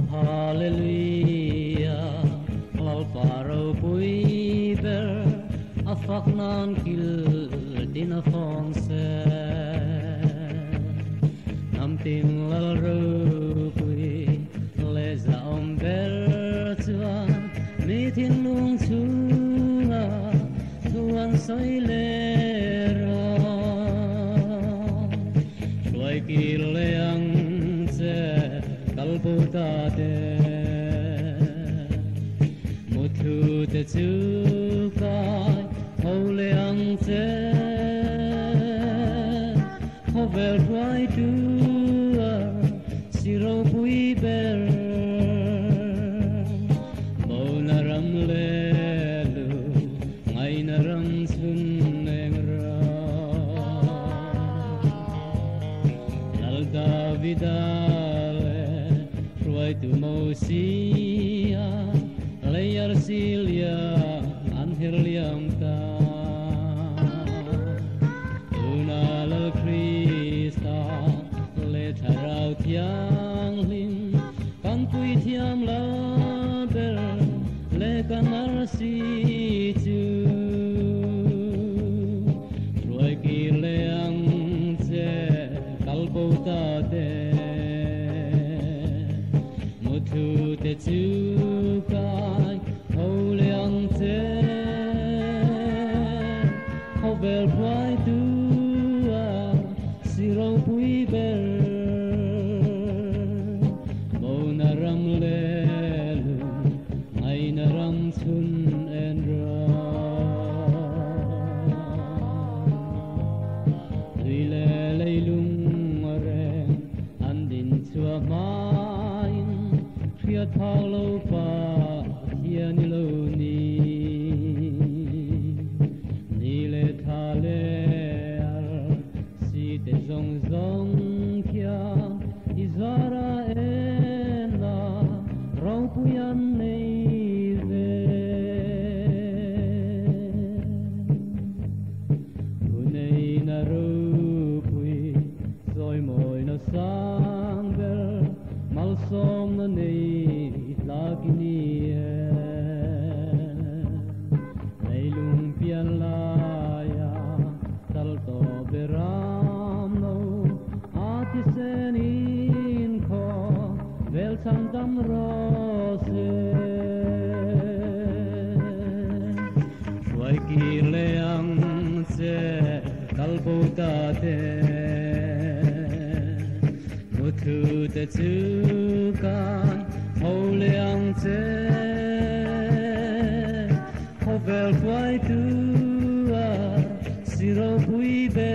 Haleluiah, Lalpa ropui ber, afak nan kil din afong se, nam tim lal ropui, leza ber tuan, mitin lung chunga, tuan soi lera, shuai kil leang se. Kalputate mutu te chukai hole angte hovel kwai tua siro pui ber bonaram lelu ngai naram sun nengra lalda vidale tu mosia layar silia anhir liam ta unal krista le tharau thiang lim kan pui thiam la ber le kanar si chu roi ki le ang che kalpo ta de tu te chukai hole angte hovel kwai tua siro pui ber monaram lelu ngai naram sun enra lile leilung are andin chua mai Fiat Lalpa hiani lo ni le thale ar si te zong zong kia izara ena ropui nei ve unei na ropui soi moi na sanger mal som na nei laginie leilung pialaya talto beram no atisenin ko vel sandam rose wai kileang se kalpotate mutu te chukai hole angte hovel kwai tua siro pui be